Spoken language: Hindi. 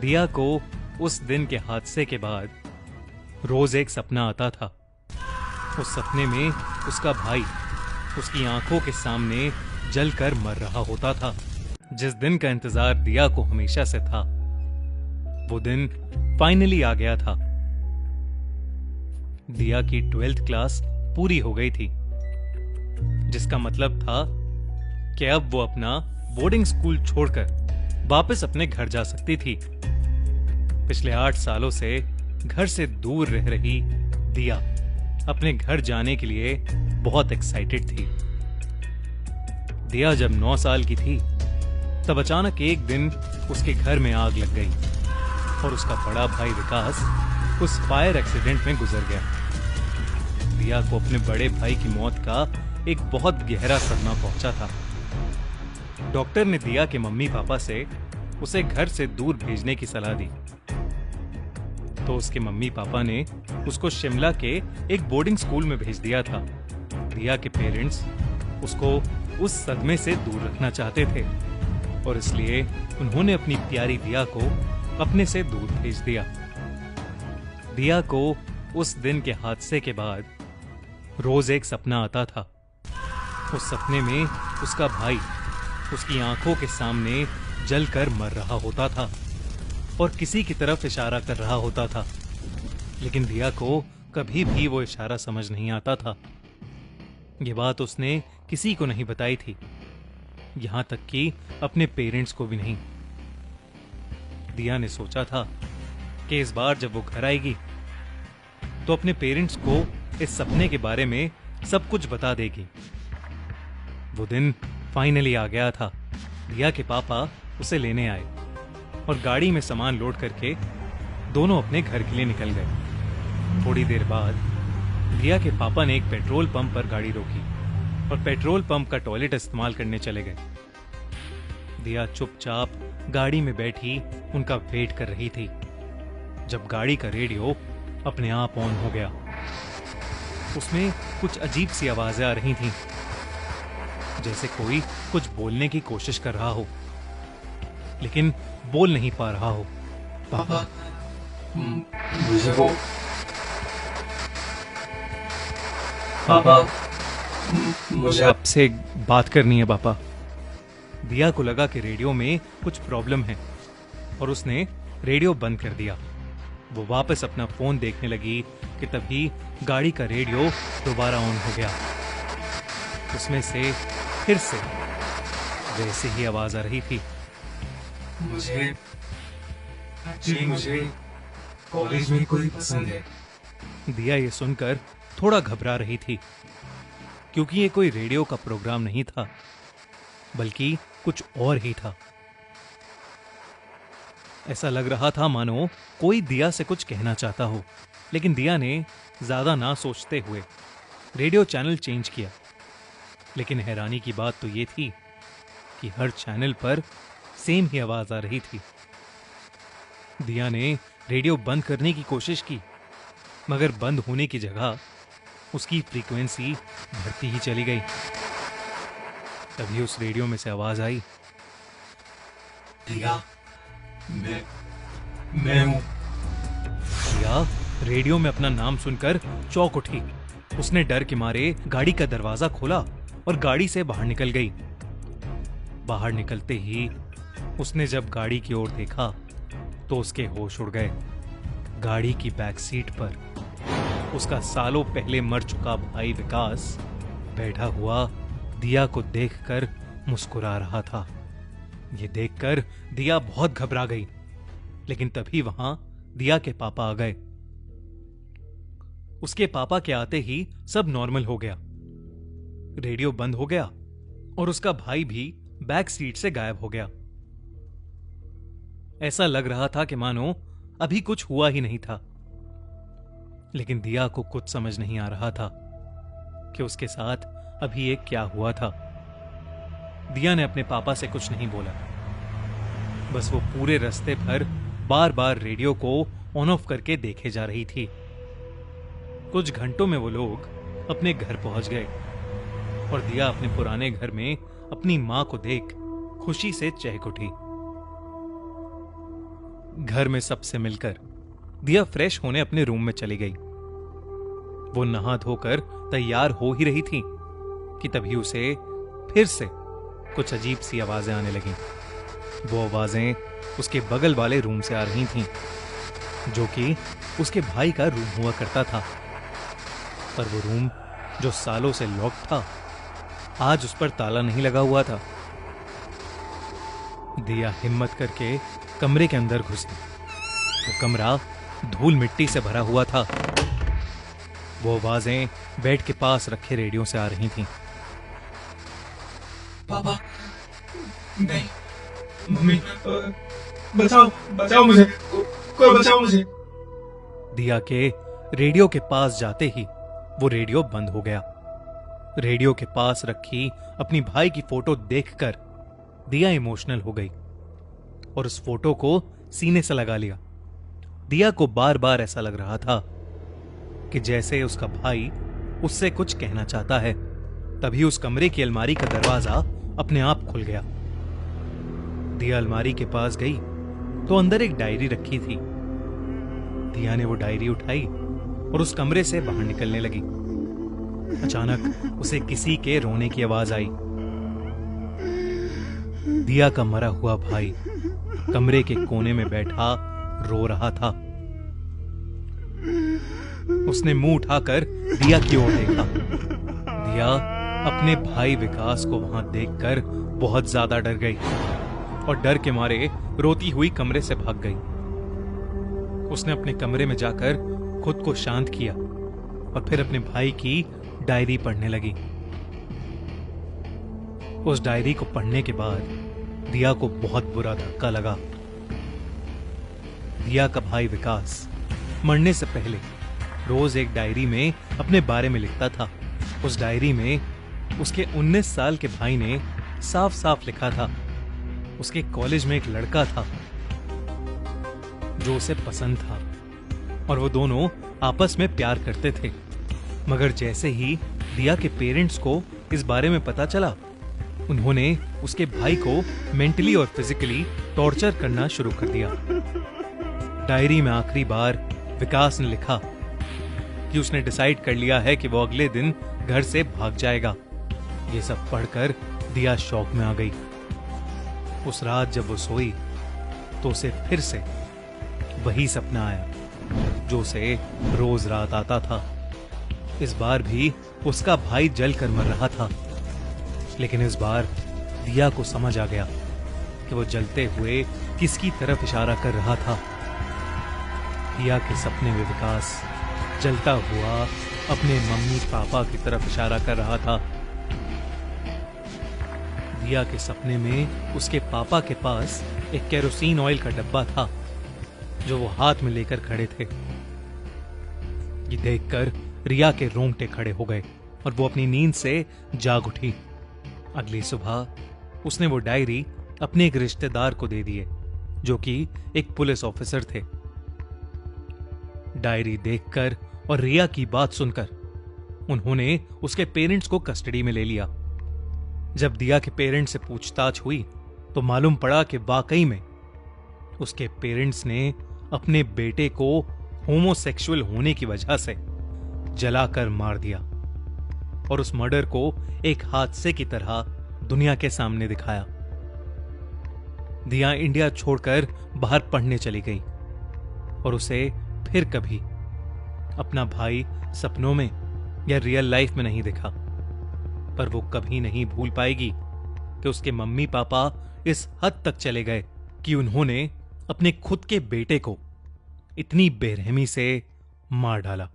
दिया को उस दिन के हादसे के बाद रोज एक सपना आता था। उस सपने में उसका भाई उसकी आंखों के सामने जलकर मर रहा होता था। जिस दिन का इंतजार दिया को हमेशा से था, वो दिन फाइनली आ गया था। दिया की 12th क्लास पूरी हो गई थी, जिसका मतलब था कि अब वो अपना बोर्डिंग स्कूल छोड़कर वापस अपने घर जा सकती थी। पिछले 8 सालों से घर से दूर रह रही दिया अपने घर जाने के लिए बहुत एक्साइटेड थी। दिया जब 9 साल की थी, तब अचानक एक दिन उसके घर में आग लग गई और उसका बड़ा भाई विकास उस फायर एक्सीडेंट में गुजर गया। दिया को अपने बड़े भाई की मौत का एक बहुत गहरा सदमा पहुंचा था। डॉक्टर ने दिया के मम्मी पापा से उसे घर से दूर भेजने की सलाह दी, तो उसके मम्मी पापा ने उसको शिमला के एक बोर्डिंग स्कूल में भेज दिया था। दिया के पेरेंट्स उसको उस सदमे से दूर रखना चाहते थे और इसलिए उन्होंने अपनी प्यारी दिया को अपने से दूर भेज दिया। दिया को उस दिन के हादसे के बाद रोज एक सपना आता था। उस सपने में उसका भाई उसकी आंखों के सामने जलकर मर रहा होता था और किसी की तरफ इशारा कर रहा होता था, लेकिन दिया को कभी भी वो इशारा समझ नहीं आता था। ये बात उसने किसी को नहीं बताई थी, यहां तक कि अपने पेरेंट्स को भी नहीं। दिया ने सोचा था कि इस बार जब वो घर आएगी तो अपने पेरेंट्स को इस सपने के बारे में सब कुछ बता देगी। वो दिन फाइनली आ गया था। दिया के पापा उसे लेने आए और गाड़ी में सामान लोड करके दोनों अपने घर के लिए निकल गए। थोड़ी देर बाद दिया के पापा ने एक पेट्रोल पंप पर गाड़ी रोकी और पेट्रोल पंप का टॉयलेट इस्तेमाल करने चले गए। दिया चुपचाप गाड़ी में बैठी उनका वेट कर रही थी, जब गाड़ी का रेडियो अपने आप ऑन हो गया। उसमें कुछ अजीब सी आवाजें आ रही थीं, जैसे कोई कुछ बोलने की कोशिश कर रहा हो लेकिन बोल नहीं पा रहा हो। पापा, मुझे वो पापा, मुझे आपसे बात करनी है पापा। दिया को लगा कि रेडियो में कुछ प्रॉब्लम है और उसने रेडियो बंद कर दिया। वो वापस अपना फोन देखने लगी कि तभी गाड़ी का रेडियो दोबारा ऑन हो गया। उसमें से फिर से वैसे ही आवाज आ रही थी। मुझे कॉलेज में कोई पसंद है। दिया ये सुनकर थोड़ा घबरा रही थी, क्योंकि ये कोई रेडियो का प्रोग्राम नहीं था, बल्कि कुछ और ही था। ऐसा लग रहा था मानो कोई दिया से कुछ कहना चाहता हो, लेकिन दिया ने ज्यादा ना सोचते हुए रेडियो चैनल चेंज किया। लेकिन हैरानी की बात तो ये थी कि हर चैनल पर सेम ही आवाज आ रही थी। दिया ने रेडियो बंद करने की कोशिश की, मगर बंद होने की जगह उसकी फ्रीक्वेंसी बढ़ती ही चली गई। तभी उस रेडियो में से आवाज आई, दिया, मैं हूं। दिया रेडियो में अपना नाम सुनकर चौंक उठी। उसने डर के मारे गाड़ी का दरवाजा खोला और गाड़ी से बाहर निकल गई। बाहर निकलते ही उसने जब गाड़ी की ओर देखा तो उसके होश उड़ गए। गाड़ी की बैक सीट पर उसका सालों पहले मर चुका भाई विकास बैठा हुआ दिया को देखकर मुस्कुरा रहा था। यह देखकर दिया बहुत घबरा गई, लेकिन तभी वहां दिया के पापा आ गए। उसके पापा के आते ही सब नॉर्मल हो गया। रेडियो बंद हो गया और उसका भाई भी बैक सीट से गायब हो गया। ऐसा लग रहा था कि मानो अभी कुछ हुआ ही नहीं था, लेकिन दिया को कुछ समझ नहीं आ रहा था कि उसके साथ अभी एक क्या हुआ था। दिया ने अपने पापा से कुछ नहीं बोला, बस वो पूरे रास्ते भर बार बार रेडियो को ऑन ऑफ करके देखे जा रही थी। कुछ घंटों में वो लोग अपने घर पहुंच गए और दिया अपने पुराने घर में अपनी मां को देख खुशी से चहक उठी। घर में सबसे मिलकर दिया फ्रेश होने अपने रूम में चली गई। वो नहा धोकर तैयार हो ही रही थी कि तभी उसे फिर से कुछ अजीब सी आवाजें आने लगीं। वो आवाजें उसके बगल वाले रूम से आ रही थीं, जो कि उसके भाई का रूम हुआ करता था। पर वो रूम जो सालों से लॉक था, आज उस पर ताला नहीं लगा हुआ था। दिया हिम्मत करके कमरे के अंदर घुसी। वो कमरा धूल मिट्टी से भरा हुआ था। वो आवाजें बेड के पास रखे रेडियो से आ रही थीं। पापा, नहीं, मम्मी, बचाओ, बचाओ मुझे, कोई बचाओ मुझे। दिया के रेडियो के पास जाते ही वो रेडियो बंद हो गया। रेडियो के पास रखी अपनी भाई की फोटो देखकर दिया इमोशनल हो गई और उस फोटो को सीने से लगा लिया। दिया को बार बार ऐसा लग रहा था कि जैसे उसका भाई उससे कुछ कहना चाहता है। तभी उस कमरे की अलमारी का दरवाजा अपने आप खुल गया। दिया अलमारी के पास गई तो अंदर एक डायरी रखी थी। दिया ने वो डायरी उठाई और उस कमरे से बाहर निकलने लगी। अचानक उसे किसी के रोने की आवाज आई। दिया का मरा हुआ भाई कमरे के कोने में बैठा रो रहा था। उसने मुंह उठाकर दिया की ओर देखा। दिया अपने भाई विकास को वहां देखकर बहुत ज्यादा डर गई और डर के मारे रोती हुई कमरे से भाग गई। उसने अपने कमरे में जाकर खुद को शांत किया और फिर अपने भाई की डायरी पढ़ने लगी। उस डायरी को पढ़ने के बाद दिया को बहुत बुरा धक्का लगा। दिया का भाई विकास मरने से पहले रोज एक डायरी में अपने बारे में लिखता था। उस डायरी में उसके 19 साल के भाई ने साफ साफ लिखा था उसके कॉलेज में एक लड़का था जो उसे पसंद था और वो दोनों आपस में प्यार करते थे। मगर जैसे ही दिया के पेरेंट्स को इस बारे में पता चला, उन्होंने उसके भाई को मेंटली और फिजिकली टॉर्चर करना शुरू कर दिया। डायरी में आखिरी बार विकास ने लिखा कि उसने डिसाइड कर लिया है कि वो अगले दिन घर से भाग जाएगा। ये सब पढ़कर दिया शॉक में आ गई। उस रात जब वो सोई तो उसे फिर से वही सपना आया जो उसे रोज रात आता था। इस बार भी उसका भाई जलकर मर रहा था, लेकिन इस बार दिया को समझ आ गया कि वो जलते हुए किसकी तरफ इशारा कर रहा था। दिया के सपने में विकास जलता हुआ अपने मम्मी पापा की तरफ इशारा कर रहा था। दिया के सपने में उसके पापा के पास एक केरोसिन ऑयल का डब्बा था जो वो हाथ में लेकर खड़े थे। ये देखकर रिया के रोंगटे खड़े हो गए और वो अपनी नींद से जाग उठी। अगली सुबह उसने वो डायरी अपने एक रिश्तेदार को दे दिए जो कि एक पुलिस ऑफिसर थे। डायरी देखकर और रिया की बात सुनकर उन्होंने उसके पेरेंट्स को कस्टडी में ले लिया। जब दिया के पेरेंट्स से पूछताछ हुई तो मालूम पड़ा कि वाकई में उसके पेरेंट्स ने अपने बेटे को होमोसेक्सुअल होने की वजह से जलाकर मार दिया और उस मर्डर को एक हादसे की तरह दुनिया के सामने दिखाया। दिया इंडिया छोड़कर बाहर पढ़ने चली गई और उसे फिर कभी अपना भाई सपनों में या रियल लाइफ में नहीं दिखा। पर वो कभी नहीं भूल पाएगी कि उसके मम्मी पापा इस हद तक चले गए कि उन्होंने अपने खुद के बेटे को इतनी बेरहमी से मार डाला।